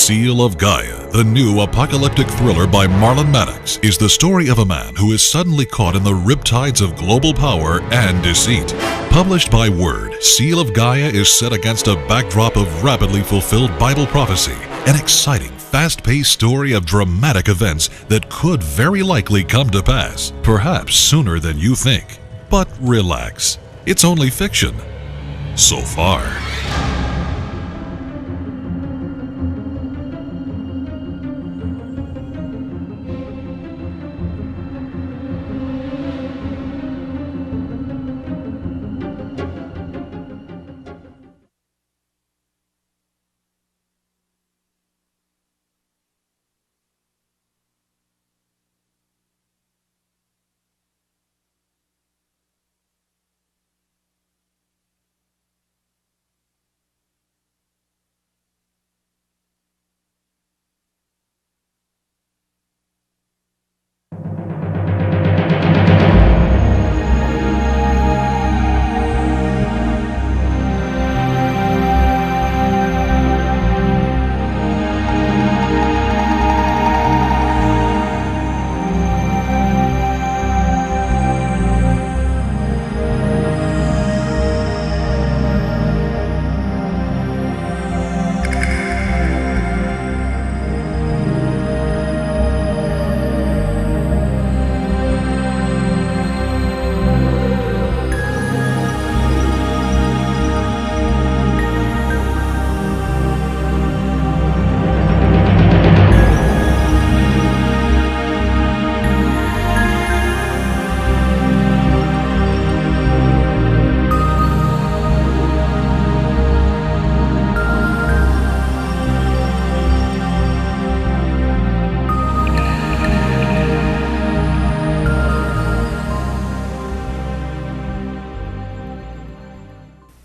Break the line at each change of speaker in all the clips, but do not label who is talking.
Seal of Gaia, the new apocalyptic thriller by Marlon Maddox, is the story of a man who is suddenly caught in the riptides of global power and deceit. Published by Word, Seal of Gaia is set against a backdrop of rapidly fulfilled Bible prophecy, an exciting, fast-paced story of dramatic events that could very likely come to pass, perhaps sooner than you think. But relax, it's only fiction. So far.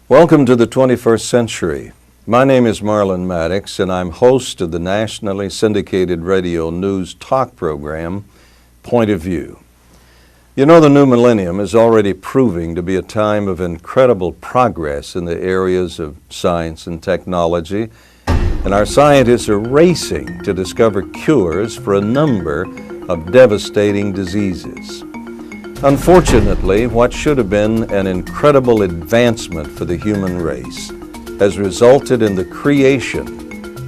Welcome to the 21st century. My name is Marlon Maddox, and I'm host of the nationally syndicated radio news talk program, Point of View. You know, the new millennium is already proving to be a time of incredible progress in the areas of science and technology, and our scientists are racing to discover cures for a number of devastating diseases. Unfortunately, what should have been an incredible advancement for the human race has resulted in the creation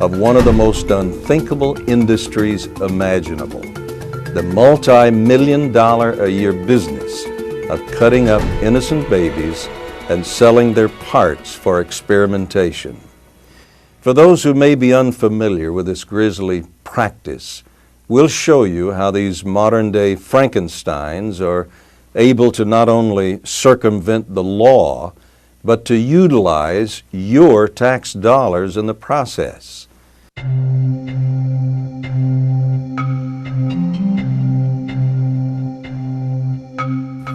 of one of the most unthinkable industries imaginable, the multi-million-dollar-a-year business of cutting up innocent babies and selling their parts for experimentation. For those who may be unfamiliar with this grisly practice, we'll show you how these modern-day Frankensteins are able to not only circumvent the law, but to utilize your tax dollars in the process.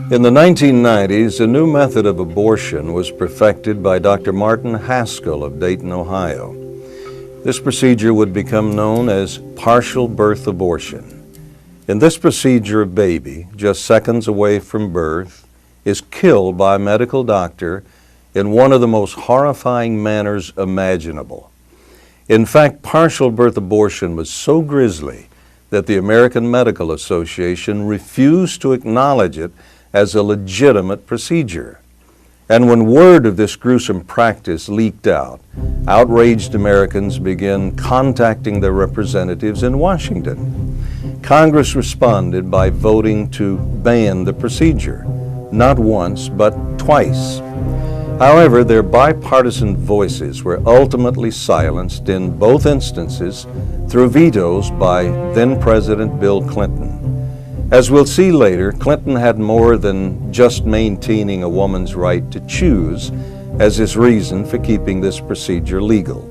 In the 1990s, a new method of abortion was perfected by Dr. Martin Haskell of Dayton, Ohio. This procedure would become known as partial birth abortion. In this procedure, a baby, just seconds away from birth, is killed by a medical doctor in one of the most horrifying manners imaginable. In fact, partial birth abortion was so grisly that the American Medical Association refused to acknowledge it as a legitimate procedure. And when word of this gruesome practice leaked out, outraged Americans began contacting their representatives in Washington. Congress responded by voting to ban the procedure, not once, but twice. However, their bipartisan voices were ultimately silenced in both instances through vetoes by then-President Bill Clinton. As we'll see later, Clinton had more than just maintaining a woman's right to choose as his reason for keeping this procedure legal.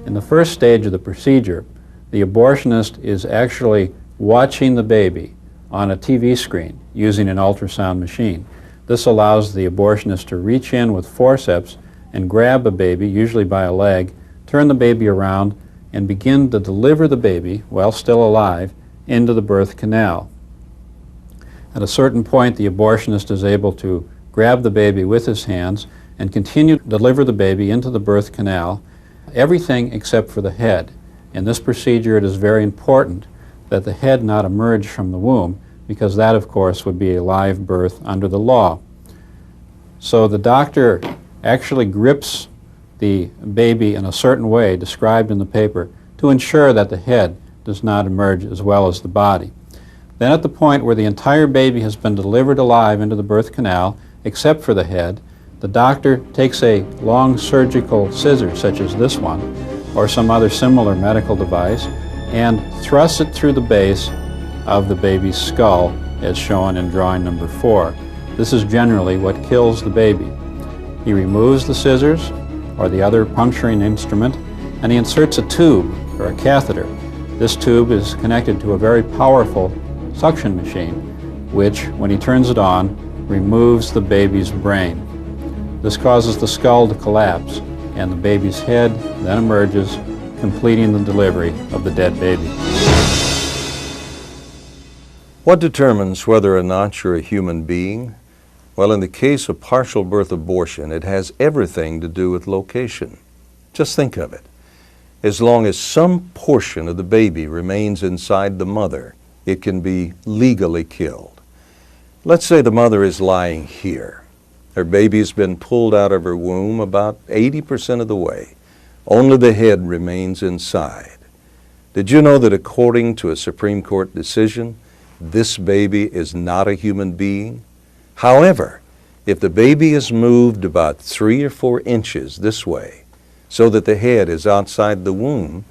In the first stage of the procedure, the abortionist is actually watching the baby on a TV screen using an ultrasound machine. This allows the abortionist to reach in with forceps and grab a baby, usually by a leg, turn the baby around, and begin to deliver the baby, while still alive, into the birth canal. At a certain point, the abortionist is able to grab the baby with his hands and continue to deliver the baby into the birth canal, everything except for the head. In this procedure, it is very important that the head not emerge from the womb, because that, of course, would be a live birth under the law. So the doctor actually grips the baby in a certain way described in the paper to ensure that the head does not emerge as well as the body. Then at the point where the entire baby has been delivered alive into the birth canal, except for the head, the doctor takes a long surgical scissor, such as this one, or some other similar medical device, and thrusts it through the base of the baby's skull, as shown in drawing number 4. This is generally what kills the baby. He removes the scissors, or the other puncturing instrument, and he inserts a tube, or a catheter. This tube is connected to a very powerful suction machine, which, when he turns it on, removes the baby's brain. This causes the skull to collapse, and the baby's head then emerges, completing the delivery of the dead baby.
What determines whether or not you're a human being? Well, in the case of partial birth abortion, it has everything to do with location. Just think of it. As long as some portion of the baby remains inside the mother, it can be legally killed. Let's say the mother is lying here. Her baby has been pulled out of her womb about 80% of the way. Only the head remains inside. Did you know that according to a Supreme Court decision, this baby is not a human being? However, if the baby is moved about 3 or 4 inches this way, so that the head is outside the womb,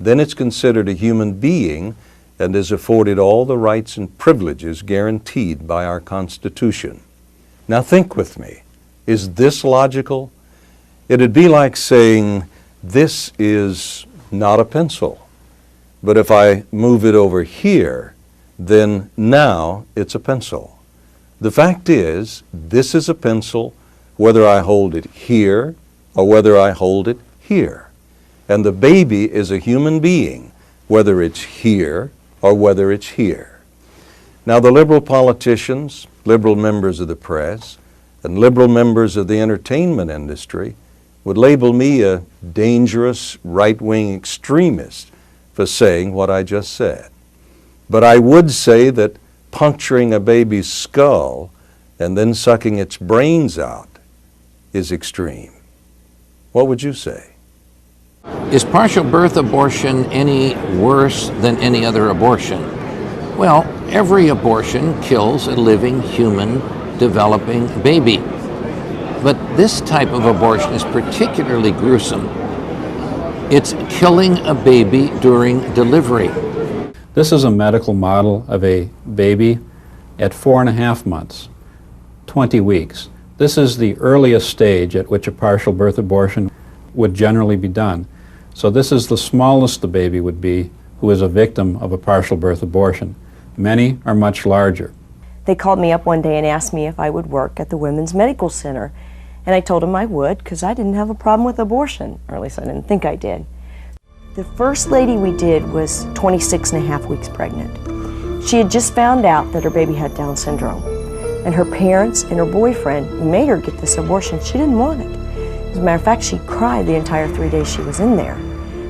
then it's considered a human being and is afforded all the rights and privileges guaranteed by our Constitution. Now think with me. Is this logical? It'd be like saying, this is not a pencil, but if I move it over here, then now it's a pencil. The fact is, this is a pencil whether I hold it here or whether I hold it here. And the baby is a human being, whether it's here or whether it's here. Now the liberal politicians, liberal members of the press, and liberal members of the entertainment industry would label me a dangerous right-wing extremist for saying what I just said. But I would say that puncturing a baby's skull and then sucking its brains out is extreme. What would you say?
Is partial birth abortion any worse than any other abortion? Well, every abortion kills a living, human, developing baby. But this type of abortion is particularly gruesome. It's killing a baby during delivery.
This is a medical model of a baby at 4.5 months, 20 weeks. This is the earliest stage at which a partial birth abortion would generally be done. So this is the smallest the baby would be who is a victim of a partial birth abortion. Many are much larger.
They called me up one day and asked me if I would work at the Women's Medical Center. And I told them I would, because I didn't have a problem with abortion, or at least I didn't think I did. The first lady we did was 26.5 weeks pregnant. She had just found out that her baby had Down syndrome. And her parents and her boyfriend made her get this abortion. She didn't want it. As a matter of fact, she cried the entire 3 days she was in there.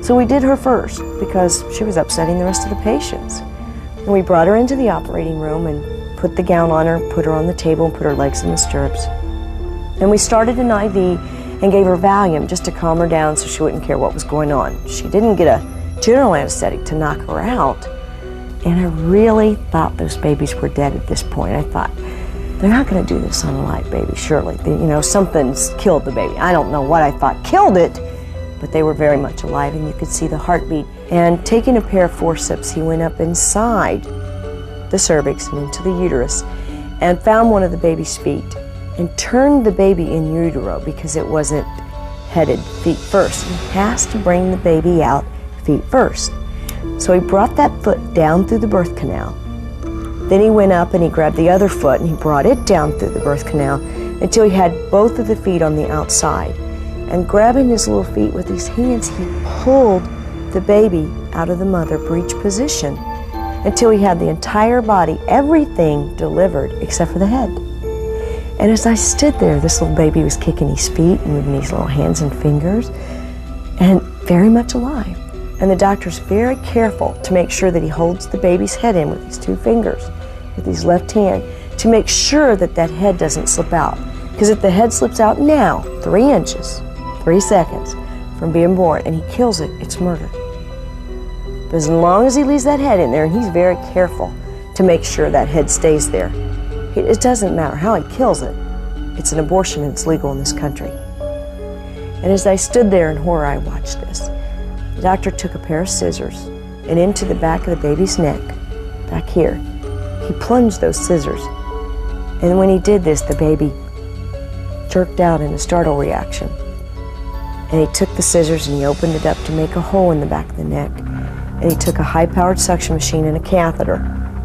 So we did her first, because she was upsetting the rest of the patients. And we brought her into the operating room and put the gown on her, put her on the table, and put her legs in the stirrups. And we started an IV and gave her Valium just to calm her down so she wouldn't care what was going on. She didn't get a general anesthetic to knock her out. And I really thought those babies were dead at this point. I thought, they're not going to do this on a live baby, surely. Something's killed the baby. I don't know what I thought killed it, but they were very much alive, and you could see the heartbeat. And taking a pair of forceps, he went up inside the cervix and into the uterus and found one of the baby's feet and turned the baby in utero because it wasn't headed feet first. He has to bring the baby out feet first. So he brought that foot down through the birth canal. Then he went up and he grabbed the other foot and he brought it down through the birth canal until he had both of the feet on the outside. And grabbing his little feet with his hands, he pulled the baby out of the mother breech position until he had the entire body, everything delivered except for the head. And as I stood there, this little baby was kicking his feet and moving his little hands and fingers, and very much alive. And the doctor's very careful to make sure that he holds the baby's head in with his 2 fingers, with his left hand, to make sure that that head doesn't slip out. Because if the head slips out now, 3 inches, 3 seconds from being born, and he kills it, it's murder. But as long as he leaves that head in there, and he's very careful to make sure that head stays there, it doesn't matter how he kills it. It's an abortion and it's legal in this country. And as I stood there in horror, I watched this. The doctor took a pair of scissors and into the back of the baby's neck, back here, he plunged those scissors. And when he did this, the baby jerked out in a startle reaction. And he took the scissors and he opened it up to make a hole in the back of the neck. And he took a high-powered suction machine and a catheter,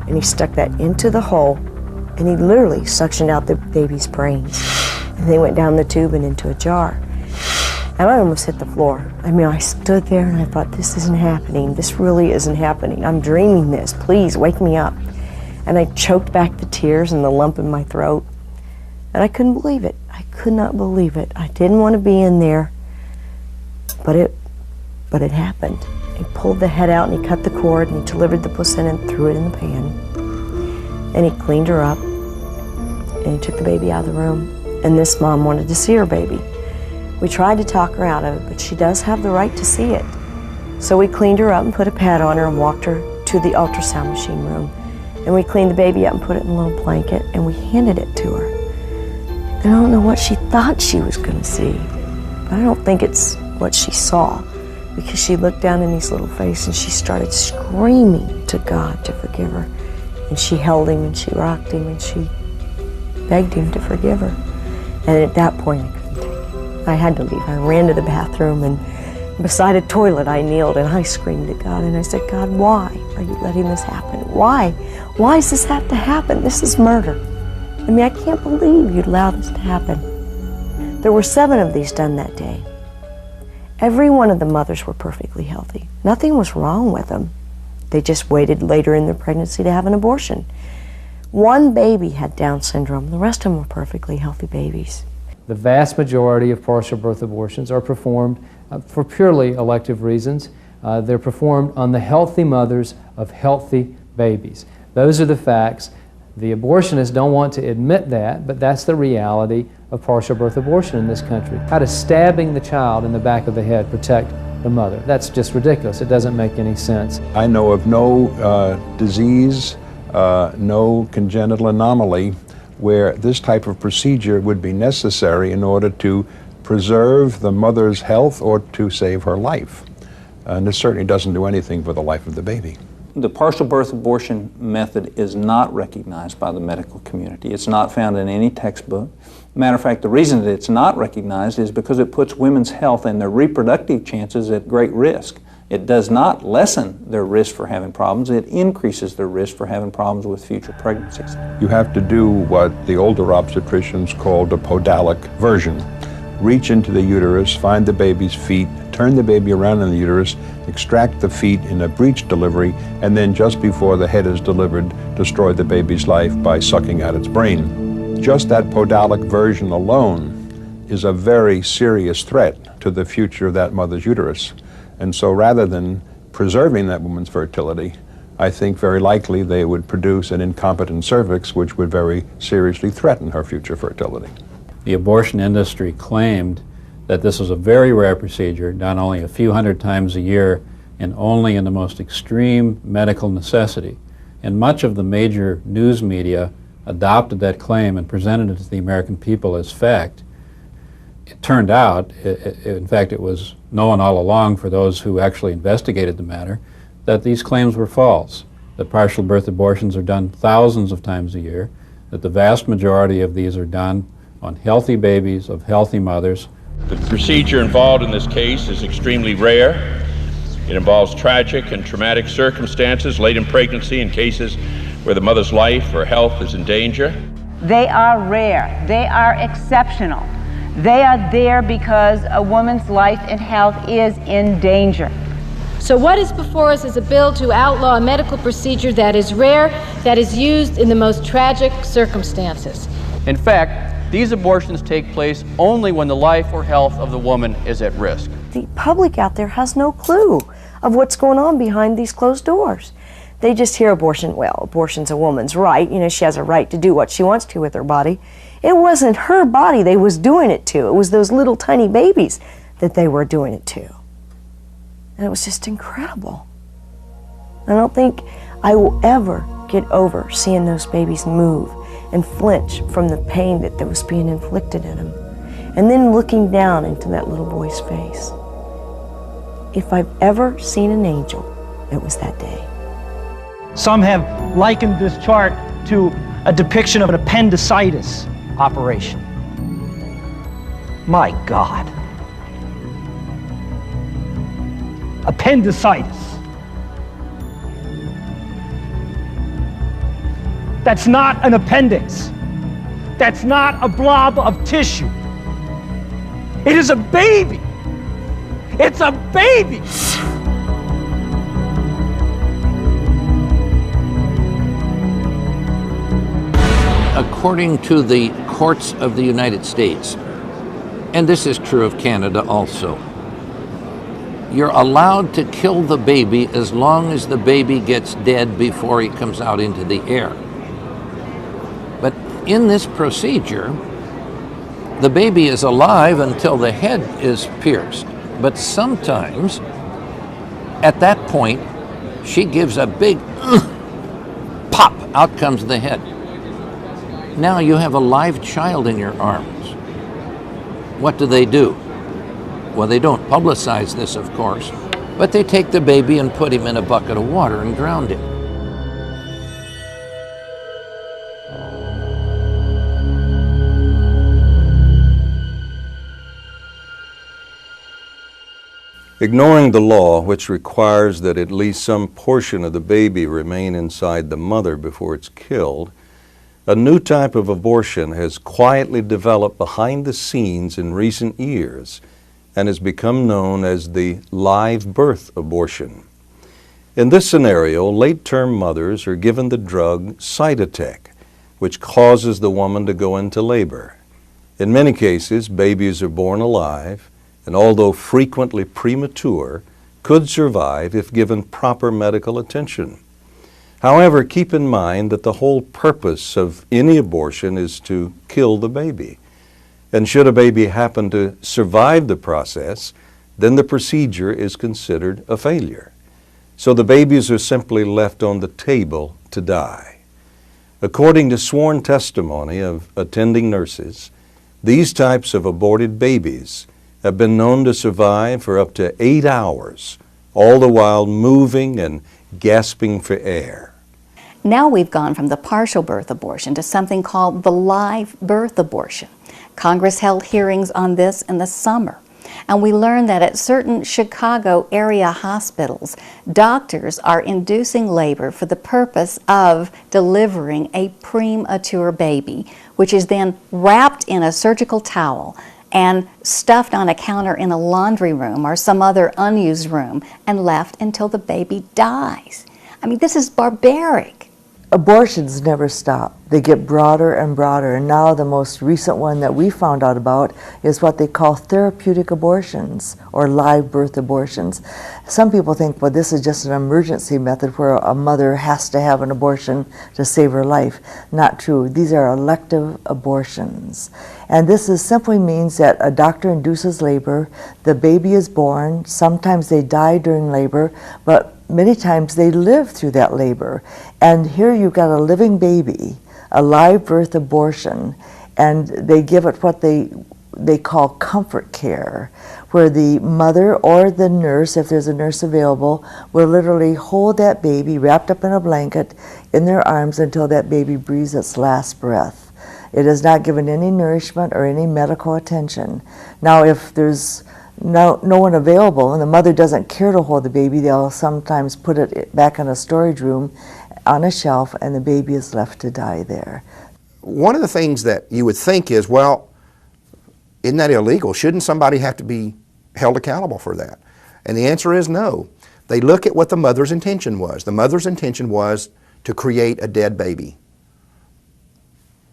and he stuck that into the hole, and he literally suctioned out the baby's brains. And they went down the tube and into a jar. And I almost hit the floor. I mean, I stood there and I thought, this isn't happening. This really isn't happening. I'm dreaming this. Please, wake me up. And I choked back the tears and the lump in my throat. And I couldn't believe it. I could not believe it. I didn't want to be in there, but it happened. He pulled the head out and he cut the cord and he delivered the placenta and threw it in the pan. And he cleaned her up and he took the baby out of the room. And this mom wanted to see her baby. We tried to talk her out of it, but she does have the right to see it. So we cleaned her up and put a pad on her and walked her to the ultrasound machine room. And we cleaned the baby up and put it in a little blanket and we handed it to her. And I don't know what she thought she was going to see, but I don't think it's what she saw, because she looked down in his little face and she started screaming to God to forgive her. And she held him and she rocked him and she begged him to forgive her. And at that point, I couldn't take it. I had to leave. I ran to the bathroom and beside a toilet I kneeled and I screamed at God and I said, God, why are you letting this happen? Why? Why does this have to happen? This is murder. I mean, I can't believe you'd allow this to happen. There were 7 of these done that day. Every one of the mothers were perfectly healthy. Nothing was wrong with them. They just waited later in their pregnancy to have an abortion. 1 baby had Down syndrome. The rest of them were perfectly healthy babies.
The vast majority of partial birth abortions are performed for purely elective reasons. They're performed on the healthy mothers of healthy babies. Those are the facts. The abortionists don't want to admit that, but that's the reality of partial birth abortion in this country. How does stabbing the child in the back of the head protect the mother? That's just ridiculous. It doesn't make any sense.
I know of no disease, no congenital anomaly where this type of procedure would be necessary in order to preserve the mother's health or to save her life. And it certainly doesn't do anything for the life of the baby.
The partial birth abortion method is not recognized by the medical community. It's not found in any textbook. Matter of fact, the reason that it's not recognized is because it puts women's health and their reproductive chances at great risk. It does not lessen their risk for having problems. It increases their risk for having problems with future pregnancies.
You have to do what the older obstetricians called a podalic version. Reach into the uterus, find the baby's feet, turn the baby around in the uterus, extract the feet in a breech delivery, and then just before the head is delivered, destroy the baby's life by sucking out its brain. Just that podalic version alone is a very serious threat to the future of that mother's uterus. And so rather than preserving that woman's fertility, I think very likely they would produce an incompetent cervix, which would very seriously threaten her future fertility.
The abortion industry claimed that this was a very rare procedure, done only a few hundred times a year, and only in the most extreme medical necessity. And much of the major news media adopted that claim and presented it to the American people as fact. It turned out, in fact, it was known all along for those who actually investigated the matter, that these claims were false, that partial birth abortions are done thousands of times a year, that the vast majority of these are done on healthy babies of healthy mothers.
The procedure involved in this case is extremely rare. It involves tragic and traumatic circumstances late in pregnancy in cases where the mother's life or health is in danger.
They are rare. They are exceptional. They are there because a woman's life and health is in danger.
So what is before us is a bill to outlaw a medical procedure that is rare, that is used in the most tragic circumstances.
In fact, these abortions take place only when the life or health of the woman is at risk.
The public out there has no clue. of what's going on behind these closed doors. They just hear abortion, well, abortion's a woman's right, you know, she has a right to do what she wants to with her body. It wasn't her body they was doing it to. It was those little tiny babies that they were doing it to. And it was just incredible. I don't think I will ever get over seeing those babies move and flinch from the pain that was being inflicted in them. And then looking down into that little boy's face. If I've ever seen an angel, it was that day.
Some have likened this chart to a depiction of an appendicitis operation. My God. Appendicitis. That's not an appendix. That's not a blob of tissue. It is a baby. It's a baby.
According to the courts of the United States, and this is true of Canada also, you're allowed to kill the baby as long as the baby gets dead before he comes out into the air. But in this procedure, the baby is alive until the head is pierced. But sometimes, at that point, she gives a big pop, out comes the head. Now you have a live child in your arms. What do? Well, they don't publicize this, of course, but they take the baby and put him in a bucket of water and drown him.
Ignoring the law, which requires that at least some portion of the baby remain inside the mother before it's killed, a new type of abortion has quietly developed behind the scenes in recent years and has become known as the live birth abortion. In this scenario, late-term mothers are given the drug Cytotec, which causes the woman to go into labor. In many cases, babies are born alive, and although frequently premature, could survive if given proper medical attention. However, keep in mind that the whole purpose of any abortion is to kill the baby. And should a baby happen to survive the process, then the procedure is considered a failure. So the babies are simply left on the table to die. According to sworn testimony of attending nurses, these types of aborted babies have been known to survive for up to 8 hours, all the while moving and gasping for air.
Now we've gone from the partial birth abortion to something called the live birth abortion. Congress held hearings on this in the summer, and we learned that at certain Chicago area hospitals, doctors are inducing labor for the purpose of delivering a premature baby, which is then wrapped in a surgical towel and stuffed on a counter in a laundry room or some other unused room and left until the baby dies. I mean, this is barbaric.
Abortions never stop. They get broader and broader, and now the most recent one that we found out about is what they call therapeutic abortions or live birth abortions. Some people think, well, this is just an emergency method where a mother has to have an abortion to save her life. Not true. These are elective abortions. And this simply means that a doctor induces labor, the baby is born, sometimes they die during labor, but many times they live through that labor. And here you've got a living baby, a live birth abortion, and they give it what they call comfort care, where the mother or the nurse, if there's a nurse available, will literally hold that baby wrapped up in a blanket in their arms until that baby breathes its last breath. It is not given any nourishment or any medical attention. Now, if there's no one available and the mother doesn't care to hold the baby, they'll sometimes put it back in a storage room on a shelf, and the baby is left to die there.
One of the things that you would think is, well, isn't that illegal? Shouldn't somebody have to be held accountable for that? And the answer is no. They look at what the mother's intention was. The mother's intention was to create a dead baby.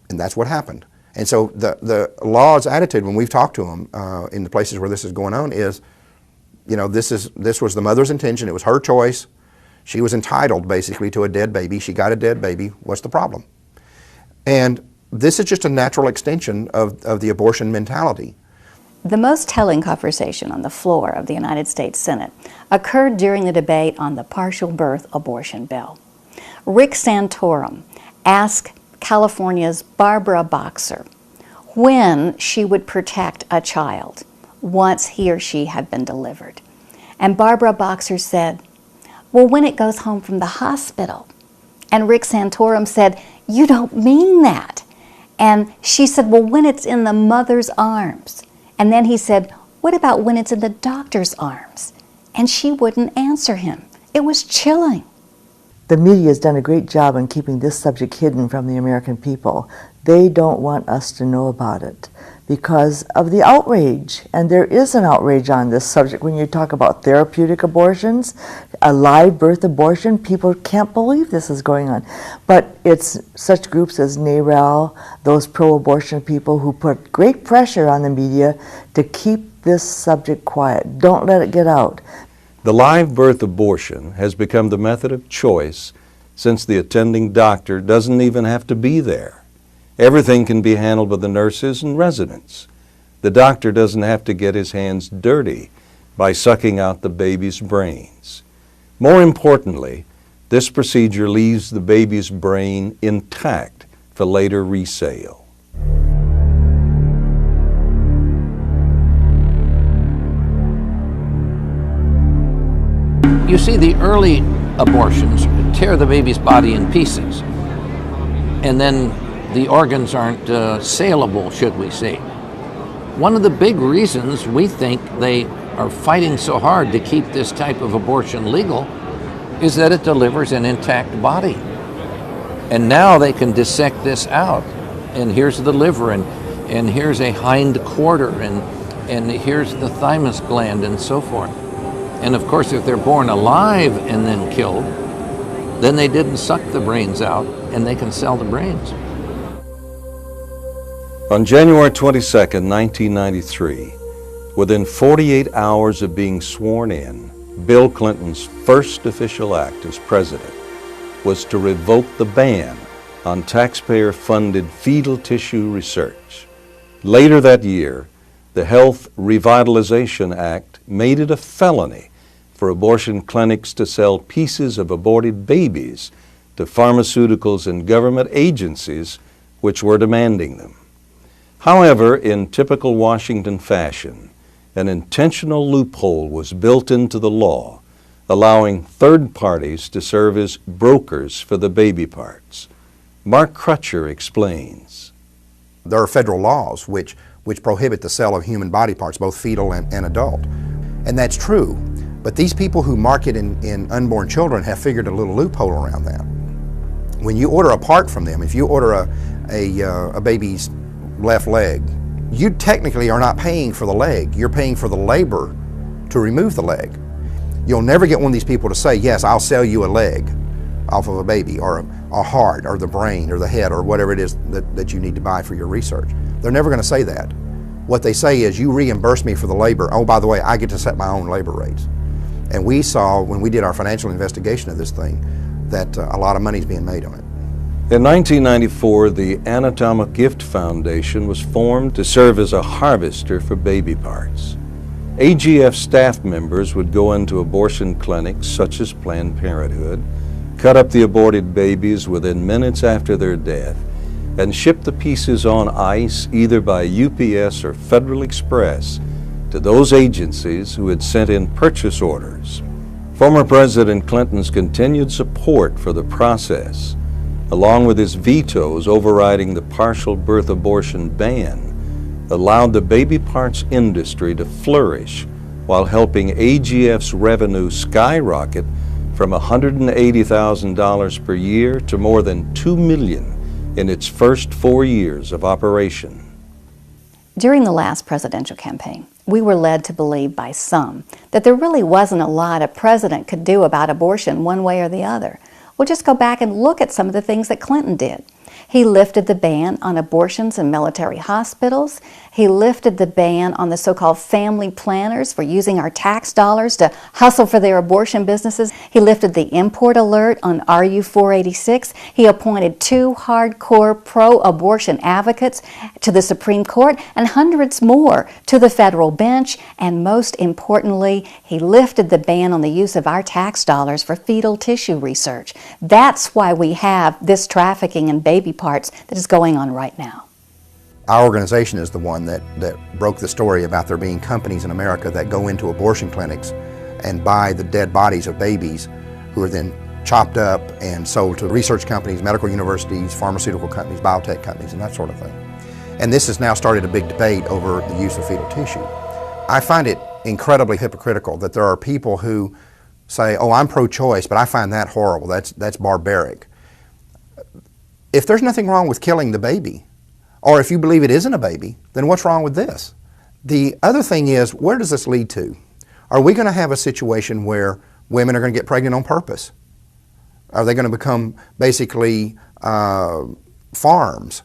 And that's what happened. And so the law's attitude when we've talked to them in the places where this is going on is you know, this was the mother's intention. It was her choice. She was entitled basically to a dead baby. She got a dead baby. What's the problem? And this is just a natural extension of the abortion mentality.
The most telling conversation on the floor of the United States Senate occurred during the debate on the partial birth abortion bill. Rick Santorum asked California's Barbara Boxer when she would protect a child once he or she had been delivered. And Barbara Boxer said, well, when it goes home from the hospital. And Rick Santorum said, you don't mean that. And she said, well, when it's in the mother's arms. And then he said, what about when it's in the doctor's arms? And she wouldn't answer him. It was chilling.
The media has done a great job in keeping this subject hidden from the American people. They don't want us to know about it because of the outrage. And there is an outrage on this subject when you talk about therapeutic abortions, a live birth abortion. People can't believe this is going on. But it's such groups as NARAL, those pro-abortion people who put great pressure on the media to keep this subject quiet. Don't let it get out.
The live birth abortion has become the method of choice since the attending doctor doesn't even have to be there. Everything can be handled by the nurses and residents. The doctor doesn't have to get his hands dirty by sucking out the baby's brains. More importantly, this procedure leaves the baby's brain intact for later resale.
You see, the early abortions tear the baby's body in pieces, and then the organs aren't saleable, should we say. One of the big reasons we think they are fighting so hard to keep this type of abortion legal is that it delivers an intact body. And now they can dissect this out, and here's the liver, and here's a hind quarter, and here's the thymus gland, and so forth. And of course, if they're born alive and then killed, then they didn't suck the brains out, and they can sell the brains.
On January 22, 1993, within 48 hours of being sworn in, Bill Clinton's first official act as president was to revoke the ban on taxpayer-funded fetal tissue research. Later that year, the Health Revitalization Act made it a felony for abortion clinics to sell pieces of aborted babies to pharmaceuticals and government agencies which were demanding them. However, in typical Washington fashion, an intentional loophole was built into the law, allowing third parties to serve as brokers for the baby parts. Mark Crutcher explains.
There are federal laws which prohibit the sale of human body parts, both fetal and adult. And that's true. But these people who market in unborn children have figured a little loophole around that. When you order a part from them, if you order a baby's left leg, you technically are not paying for the leg. You're paying for the labor to remove the leg. You'll never get one of these people to say, yes, I'll sell you a leg off of a baby, or a heart, or the brain, or the head, or whatever it is that you need to buy for your research. They're never going to say that. What they say is, you reimburse me for the labor. Oh, by the way, I get to set my own labor rates. And we saw, when we did our financial investigation of this thing, that a lot of money's being made on it.
In 1994, the Anatomic Gift Foundation was formed to serve as a harvester for baby parts. AGF staff members would go into abortion clinics such as Planned Parenthood, cut up the aborted babies within minutes after their death, and ship the pieces on ice either by UPS or Federal Express to those agencies who had sent in purchase orders. Former President Clinton's continued support for the process, along with his vetoes overriding the partial birth abortion ban, allowed the baby parts industry to flourish while helping AGF's revenue skyrocket from $180,000 per year to more than $2 million in its first 4 years of operation.
During the last presidential campaign, we were led to believe by some that there really wasn't a lot a president could do about abortion one way or the other. Well, just go back and look at some of the things that Clinton did. He lifted the ban on abortions in military hospitals. He lifted the ban on the so-called family planners for using our tax dollars to hustle for their abortion businesses. He lifted the import alert on RU 486. He appointed 2 hardcore pro-abortion advocates to the Supreme Court and hundreds more to the federal bench. And most importantly, he lifted the ban on the use of our tax dollars for fetal tissue research. That's why we have this trafficking in baby parts that is going on right now.
Our organization is the one that broke the story about there being companies in America that go into abortion clinics and buy the dead bodies of babies who are then chopped up and sold to research companies, medical universities, pharmaceutical companies, biotech companies, and that sort of thing. And this has now started a big debate over the use of fetal tissue. I find it incredibly hypocritical that there are people who say, oh, I'm pro-choice, but I find that horrible, that's barbaric. If there's nothing wrong with killing the baby, or if you believe it isn't a baby, then what's wrong with this? The other thing is, where does this lead to? Are we going to have a situation where women are going to get pregnant on purpose? Are they going to become basically farms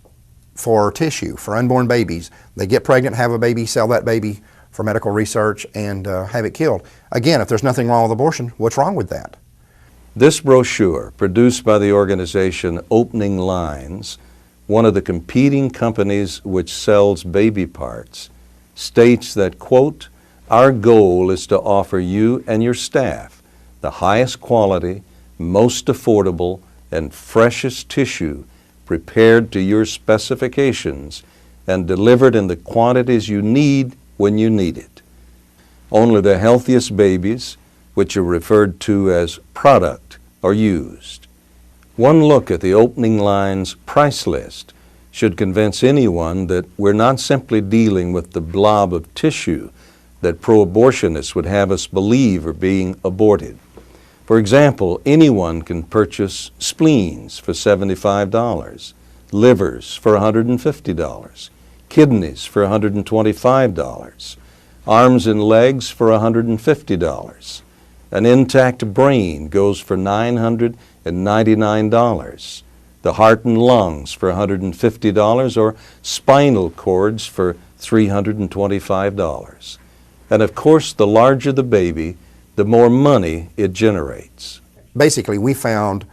for tissue, for unborn babies? They get pregnant, have a baby, sell that baby for medical research, and have it killed. Again, if there's nothing wrong with abortion, what's wrong with that?
This brochure, produced by the organization Opening Lines, one of the competing companies which sells baby parts, states that, quote, our goal is to offer you and your staff the highest quality, most affordable, and freshest tissue prepared to your specifications and delivered in the quantities you need when you need it. Only the healthiest babies, which are referred to as product, are used. One look at the Opening Lines price list should convince anyone that we're not simply dealing with the blob of tissue that pro-abortionists would have us believe are being aborted. For example, anyone can purchase spleens for $75, livers for $150, kidneys for $125, arms and legs for $150. An intact brain goes for $999, the heart and lungs for $150, or spinal cords for $325. And of course, the larger the baby, the more money it generates.
Basically, we found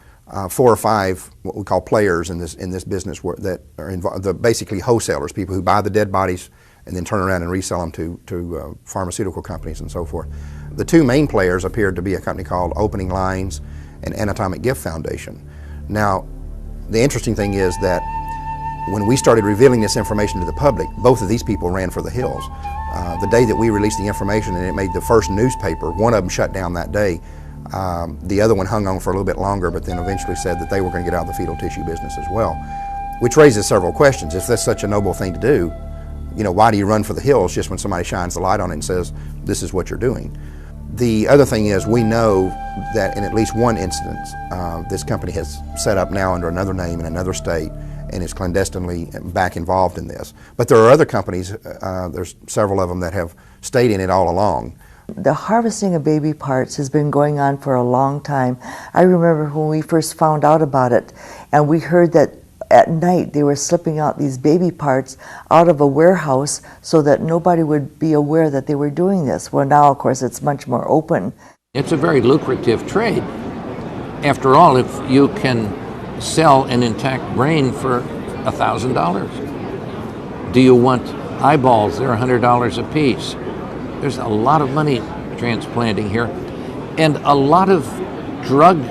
4 or 5 what we call players in this business that are involved, basically wholesalers, people who buy the dead bodies and then turn around and resell them to pharmaceutical companies and so forth. The 2 main players appeared to be a company called Opening Lines and Anatomic Gift Foundation. Now, the interesting thing is that when we started revealing this information to the public, both of these people ran for the hills. The day that we released the information and it made the first newspaper, one of them shut down that day. The other one hung on for a little bit longer, but then eventually said that they were going to get out of the fetal tissue business as well, which raises several questions. If that's such a noble thing to do, you know, why do you run for the hills just when somebody shines the light on it and says, this is what you're doing? The other thing is, we know that in at least one instance, this company has set up now under another name in another state and is clandestinely back involved in this. But there are other companies, there's several of them that have stayed in it all along.
The harvesting of baby parts has been going on for a long time. I remember when we first found out about it, and we heard that at night they were slipping out these baby parts out of a warehouse so that nobody would be aware that they were doing this. Well, now, of course, it's much more open.
It's a very lucrative trade. After all, if you can sell an intact brain for $1,000, do you want eyeballs? They're $100 a piece. There's a lot of money transplanting here, and a lot of drug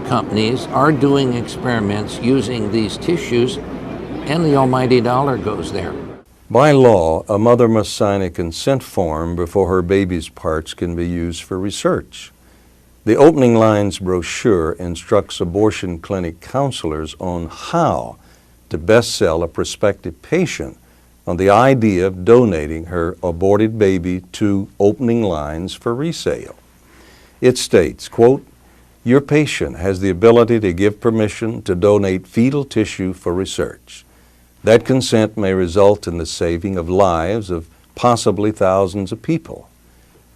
companies are doing experiments using these tissues, and the almighty dollar goes there.
By law, a mother must sign a consent form before her baby's parts can be used for research. The Opening Lines brochure instructs abortion clinic counselors on how to best sell a prospective patient on the idea of donating her aborted baby to Opening Lines for resale. It states, quote, your patient has the ability to give permission to donate fetal tissue for research. That consent may result in the saving of lives of possibly thousands of people.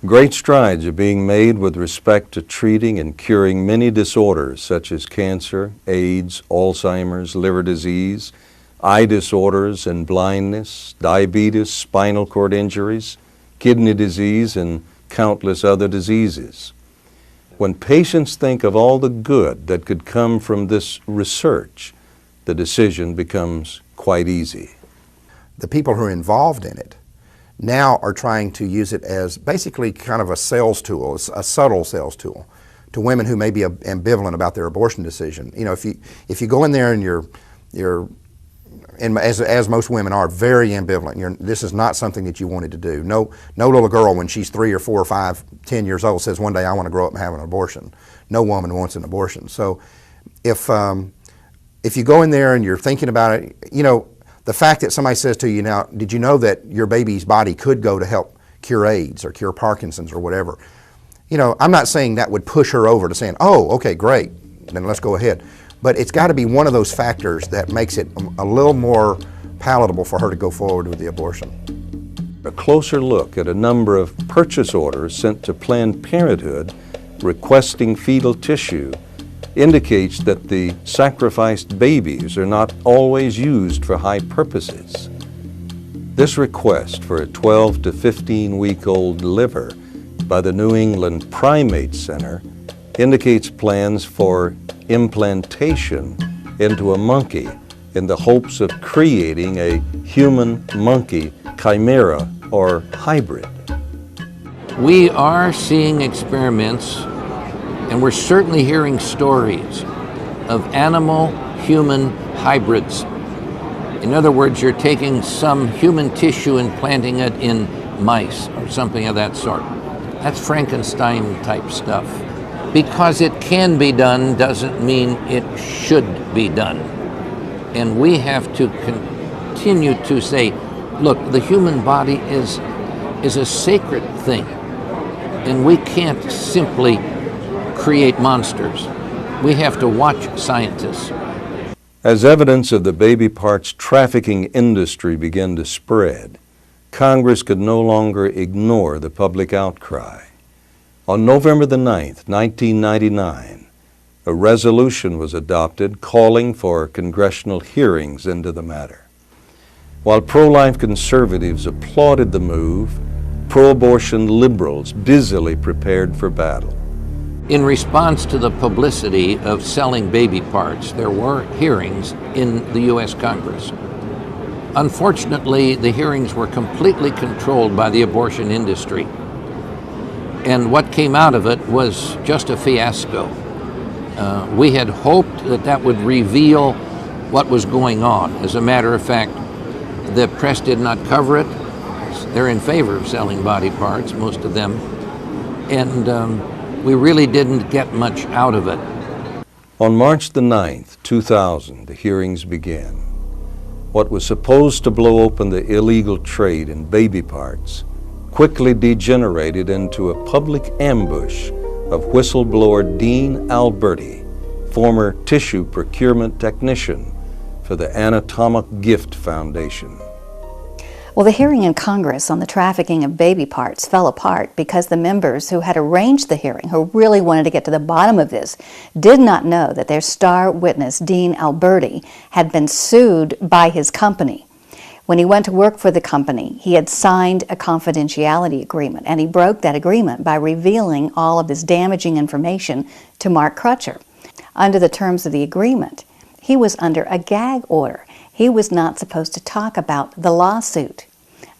Great strides are being made with respect to treating and curing many disorders such as cancer, AIDS, Alzheimer's, liver disease, eye disorders and blindness, diabetes, spinal cord injuries, kidney disease, and countless other diseases. When patients think of all the good that could come from this research, the decision becomes quite easy.
The people who are involved in it now are trying to use it as basically kind of a sales tool, a subtle sales tool to women who may be ambivalent about their abortion decision. You know, if you go in there and and as most women are, very ambivalent. This is not something that you wanted to do. No little girl when she's 3 or 4 or 5, 10 years old says one day I want to grow up and have an abortion. No woman wants an abortion. So if you go in there and you're thinking about it, you know, the fact that somebody says to you now, did you know that your baby's body could go to help cure AIDS or cure Parkinson's or whatever? You know, I'm not saying that would push her over to saying, oh, okay, great, then let's go ahead. But it's got to be one of those factors that makes it a little more palatable for her to go forward with the abortion.
A closer look at a number of purchase orders sent to Planned Parenthood requesting fetal tissue indicates that the sacrificed babies are not always used for high purposes. This request for a 12 to 15-week-old liver by the New England Primate Center indicates plans for implantation into a monkey in the hopes of creating a human-monkey chimera or hybrid.
We are seeing experiments, and we're certainly hearing stories of animal-human hybrids. In other words, you're taking some human tissue and planting it in mice or something of that sort. That's Frankenstein-type stuff. Because it can be done doesn't mean it should be done. And we have to continue to say, look, the human body is a sacred thing, and we can't simply create monsters. We have to watch scientists.
As evidence of the baby parts trafficking industry began to spread, Congress could no longer ignore the public outcry. On November the 9th, 1999, a resolution was adopted calling for congressional hearings into the matter. While pro-life conservatives applauded the move, pro-abortion liberals busily prepared for battle.
In response to the publicity of selling baby parts, there were hearings in the U.S. Congress. Unfortunately, the hearings were completely controlled by the abortion industry. And what came out of it was just a fiasco. We had hoped that would reveal what was going on. As a matter of fact, the press did not cover it. They're in favor of selling body parts, most of them. And we really didn't get much out of it.
On March the 9th, 2000, the hearings began. What was supposed to blow open the illegal trade in baby parts quickly degenerated into a public ambush of whistleblower Dean Alberti, former tissue procurement technician for the Anatomic Gift Foundation.
Well, the hearing in Congress on the trafficking of baby parts fell apart because the members who had arranged the hearing, who really wanted to get to the bottom of this, did not know that their star witness, Dean Alberti, had been sued by his company. When he went to work for the company, he had signed a confidentiality agreement, and he broke that agreement by revealing all of this damaging information to Mark Crutcher. Under the terms of the agreement, he was under a gag order. He was not supposed to talk about the lawsuit.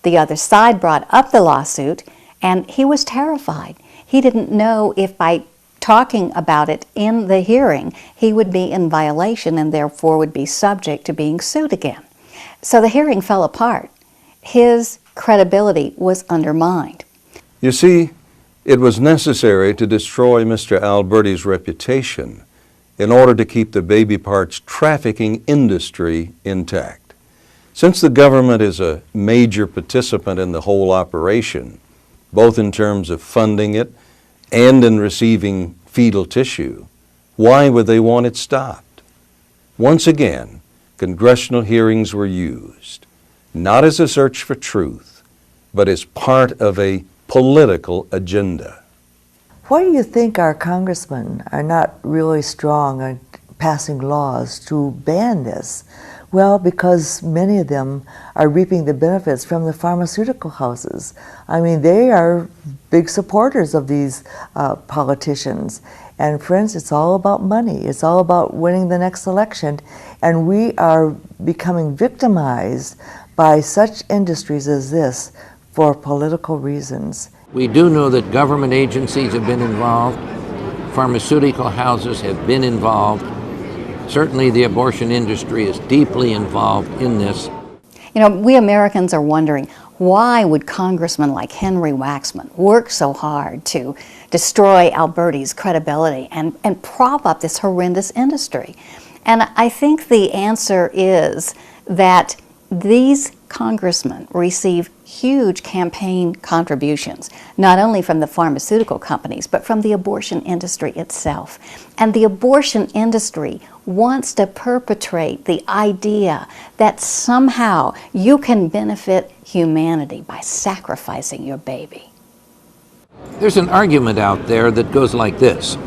The other side brought up the lawsuit, and he was terrified. He didn't know if by talking about it in the hearing, he would be in violation and therefore would be subject to being sued again. So the hearing fell apart. His credibility was undermined.
You see, it was necessary to destroy Mr. Alberti's reputation in order to keep the baby parts trafficking industry intact. Since the government is a major participant in the whole operation, both in terms of funding it and in receiving fetal tissue, why would they want it stopped? Once again, congressional hearings were used, not as a search for truth, but as part of a political agenda.
Why do you think our congressmen are not really strong on passing laws to ban this? Well, because many of them are reaping the benefits from the pharmaceutical houses. I mean, they are big supporters of these politicians. And friends, it's all about money. It's all about winning the next election. And we are becoming victimized by such industries as this for political reasons.
We do know that government agencies have been involved, pharmaceutical houses have been involved. Certainly the abortion industry is deeply involved in this.
You know, we Americans are wondering, why would congressmen like Henry Waxman work so hard to destroy Alberti's credibility and prop up this horrendous industry? And I think the answer is that these congressmen receive huge campaign contributions, not only from the pharmaceutical companies, but from the abortion industry itself. And the abortion industry wants to perpetrate the idea that somehow you can benefit humanity by sacrificing your baby.
There's an argument out there that goes like this.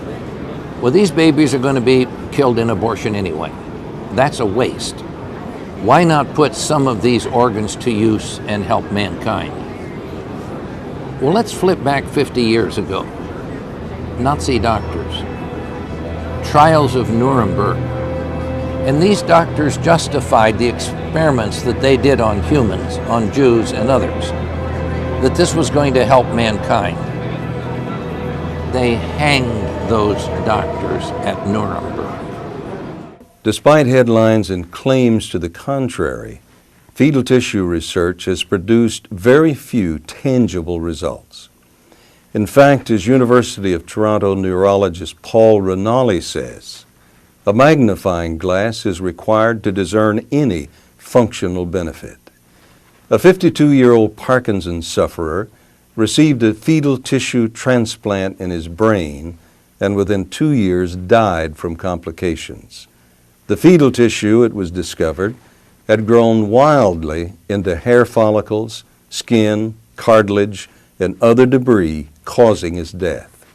Well, these babies are going to be killed in abortion anyway. That's a waste. Why not put some of these organs to use and help mankind? Well, let's flip back 50 years ago. Nazi doctors, trials of Nuremberg, and these doctors justified the experiments that they did on humans, on Jews and others, that this was going to help mankind. They hanged those doctors at Nuremberg.
Despite headlines and claims to the contrary, fetal tissue research has produced very few tangible results. In fact, as University of Toronto neurologist Paul Rinaldi says, a magnifying glass is required to discern any functional benefit. A 52-year-old Parkinson's sufferer received a fetal tissue transplant in his brain and within 2 years died from complications. The fetal tissue, it was discovered, had grown wildly into hair follicles, skin, cartilage, and other debris, causing his death.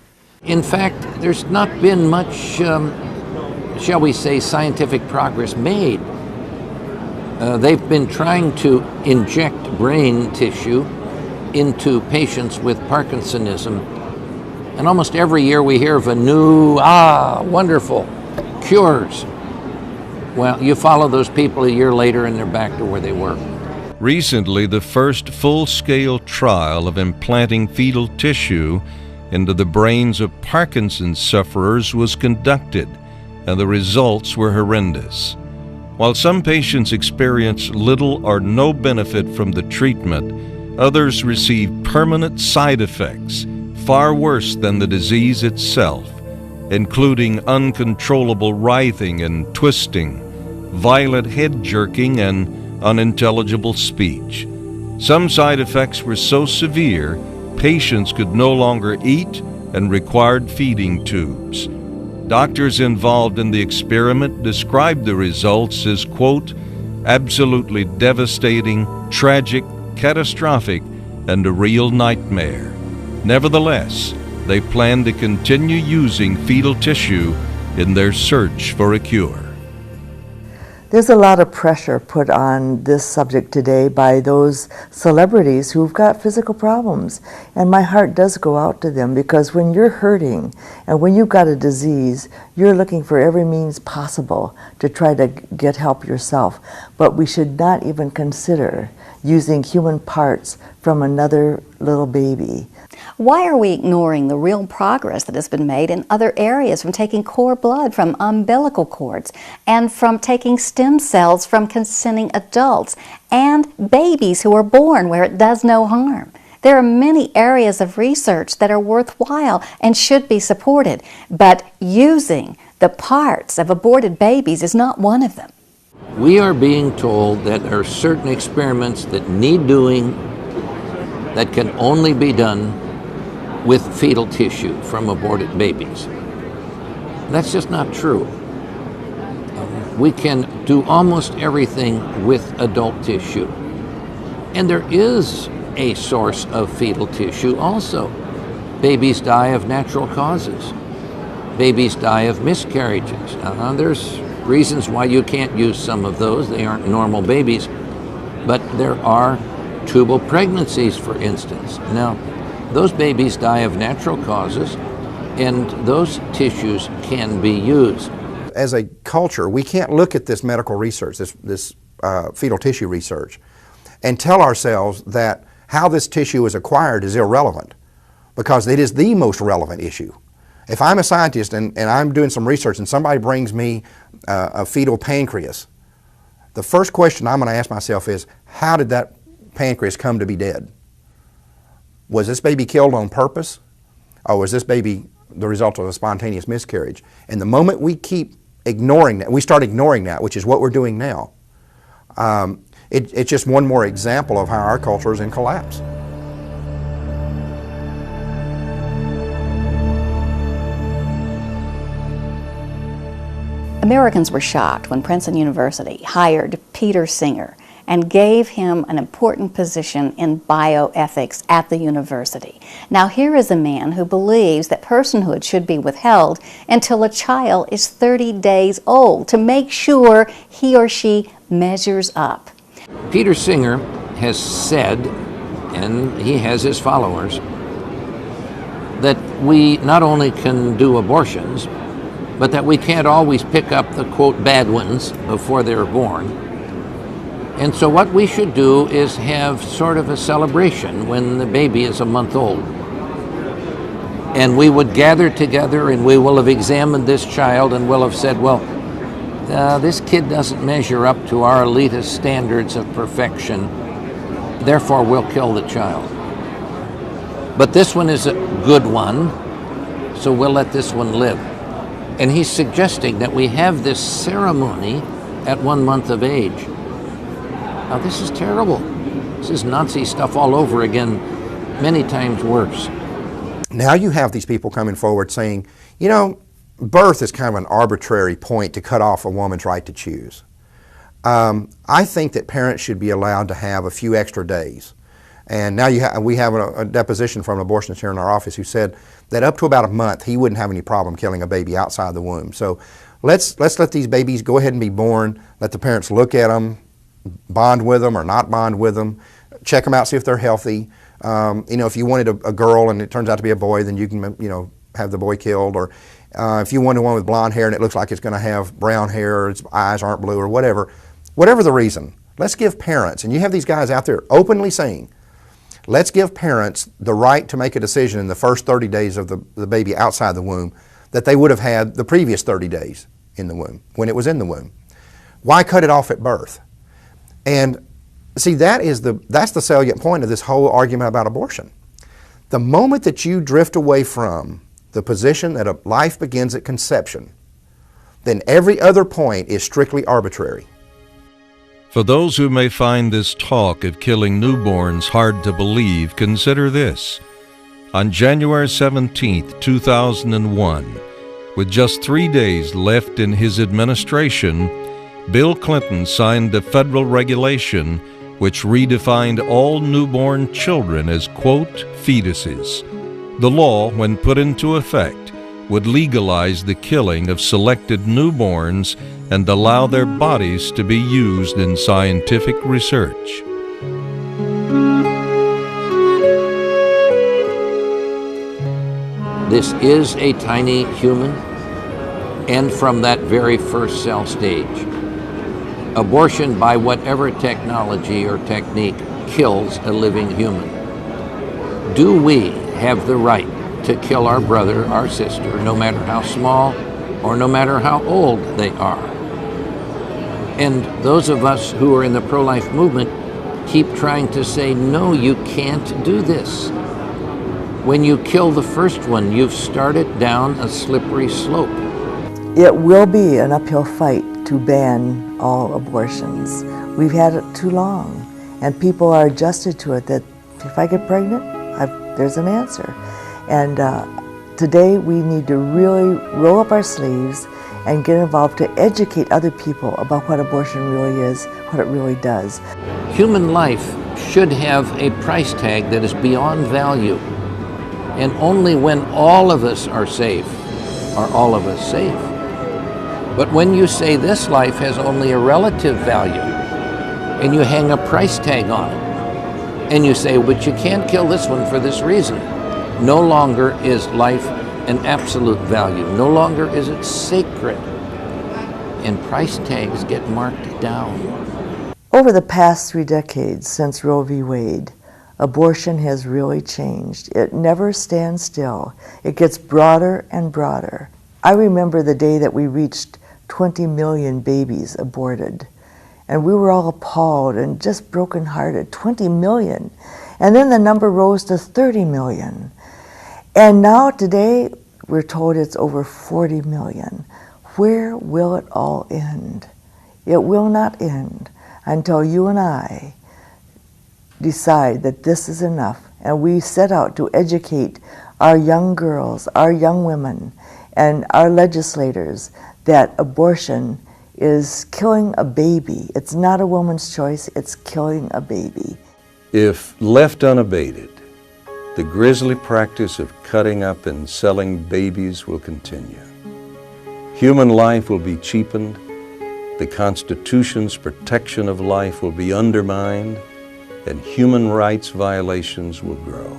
In fact, there's not been much, shall we say, scientific progress made. They've been trying to inject brain tissue into patients with Parkinsonism, and almost every year we hear of a new, wonderful cures. Well, you follow those people a year later and they're back to where they were.
Recently, the first full-scale trial of implanting fetal tissue into the brains of Parkinson's sufferers was conducted, and the results were horrendous. While some patients experienced little or no benefit from the treatment, others received permanent side effects far worse than the disease itself, including uncontrollable writhing and twisting, violent head jerking, and unintelligible speech. Some side effects were so severe, patients could no longer eat and required feeding tubes. Doctors involved in the experiment described the results as, quote, absolutely devastating, tragic, catastrophic, and a real nightmare. Nevertheless, they plan to continue using fetal tissue in their search for a cure.
There's a lot of pressure put on this subject today by those celebrities who've got physical problems. And my heart does go out to them, because when you're hurting and when you've got a disease, you're looking for every means possible to try to get help yourself. But we should not even consider using human parts from another little baby.
Why are we ignoring the real progress that has been made in other areas, from taking cord blood from umbilical cords and from taking stem cells from consenting adults and babies who are born where it does no harm? There are many areas of research that are worthwhile and should be supported, but using the parts of aborted babies is not one of them.
We are being told that there are certain experiments that need doing that can only be done with fetal tissue from aborted babies. That's just not true. We can do almost everything with adult tissue. And there is a source of fetal tissue also. Babies die of natural causes. Babies die of miscarriages. There's reasons why you can't use some of those. They aren't normal babies. But there are tubal pregnancies, for instance. Now, those babies die of natural causes, and those tissues can be used.
As a culture, we can't look at this medical research, this fetal tissue research, and tell ourselves that how this tissue is acquired is irrelevant, because it is the most relevant issue. If I'm a scientist and I'm doing some research and somebody brings me a fetal pancreas, the first question I'm going to ask myself is, how did that pancreas come to be dead? Was this baby killed on purpose, or was this baby the result of a spontaneous miscarriage? And the moment we keep ignoring that, we start ignoring that, which is what we're doing now, it's just one more example of how our culture is in collapse.
Americans were shocked when Princeton University hired Peter Singer and gave him an important position in bioethics at the university. Now here is a man who believes that personhood should be withheld until a child is 30 days old to make sure he or she measures up.
Peter Singer has said, and he has his followers, that we not only can do abortions, but that we can't always pick up the, quote, bad ones before they're born. And so what we should do is have sort of a celebration when the baby is a month old. And we would gather together and we will have examined this child and we'll have said, well, this kid doesn't measure up to our elitist standards of perfection, therefore we'll kill the child. But this one is a good one, so we'll let this one live. And he's suggesting that we have this ceremony at 1 month of age. Now this is terrible. This is Nazi stuff all over again, many times worse.
Now you have these people coming forward saying, you know, birth is kind of an arbitrary point to cut off a woman's right to choose. I think that parents should be allowed to have a few extra days. And now we have a deposition from an abortionist here in our office who said that up to about a month he wouldn't have any problem killing a baby outside the womb. So let's let these babies go ahead and be born, let the parents look at them, bond with them or not bond with them, check them out, see if they're healthy. You know, if you wanted a girl and it turns out to be a boy, then you can, you know, have the boy killed. Or if you wanted one with blonde hair and it looks like it's going to have brown hair or its eyes aren't blue or whatever the reason, let's give parents, and you have these guys out there openly saying, let's give parents the right to make a decision in the first 30 days of the baby outside the womb that they would have had the previous 30 days in the womb, when it was in the womb. Why cut it off at birth? And see, that's the salient point of this whole argument about abortion. The moment that you drift away from the position that a life begins at conception, then every other point is strictly arbitrary.
For those who may find this talk of killing newborns hard to believe, consider this. On January 17, 2001, with just 3 days left in his administration, Bill Clinton signed a federal regulation which redefined all newborn children as, quote, fetuses. The law, when put into effect, would legalize the killing of selected newborns and allow their bodies to be used in scientific research.
This is a tiny human, and from that very first cell stage, abortion by whatever technology or technique kills a living human. Do we have the right to kill our brother, our sister, no matter how small or no matter how old they are? And those of us who are in the pro-life movement keep trying to say, no, you can't do this. When you kill the first one, you've started down a slippery slope.
It will be an uphill fight to ban all abortions. We've had it too long, and people are adjusted to it, that if I get pregnant, there's an answer. And today we need to really roll up our sleeves and get involved to educate other people about what abortion really is, what it really does.
Human life should have a price tag that is beyond value. And only when all of us are safe are all of us safe. But when you say this life has only a relative value, and you hang a price tag on it, and you say, but you can't kill this one for this reason, no longer is life an absolute value. No longer is it sacred. And price tags get marked down.
Over the past 3 decades since Roe v. Wade, abortion has really changed. It never stands still. It gets broader and broader. I remember the day that we reached 20 million babies aborted. And we were all appalled and just brokenhearted. 20 million. And then the number rose to 30 million. And now today, we're told it's over 40 million. Where will it all end? It will not end until you and I decide that this is enough, and we set out to educate our young girls, our young women, and our legislators that abortion is killing a baby. It's not a woman's choice, it's killing a baby.
If left unabated, the grisly practice of cutting up and selling babies will continue. Human life will be cheapened, the Constitution's protection of life will be undermined, and human rights violations will grow.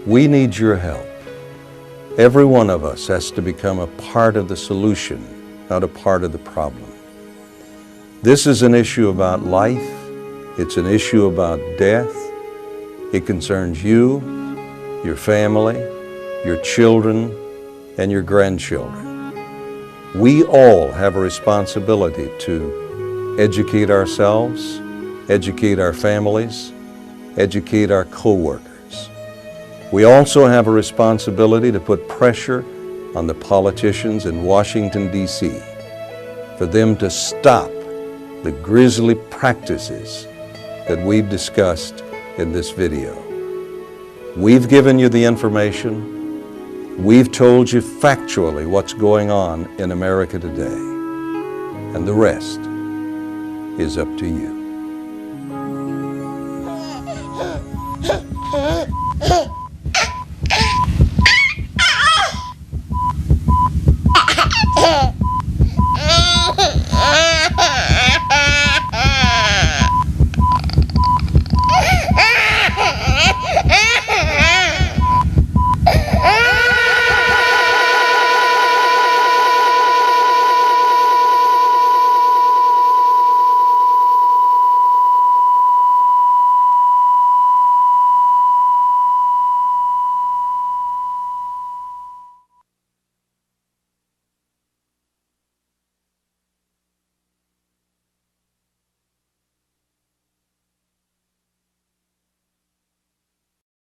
We need your help. Every one of us has to become a part of the solution, not a part of the problem. This is an issue about life. It's an issue about death. It concerns you, your family, your children, and your grandchildren. We all have a responsibility to educate ourselves, educate our families, educate our co-workers. We also have a responsibility to put pressure on the politicians in Washington, D.C. for them to stop the grisly practices that we've discussed in this video. We've given you the information. We've told you factually what's going on in America today. And the rest is up to you.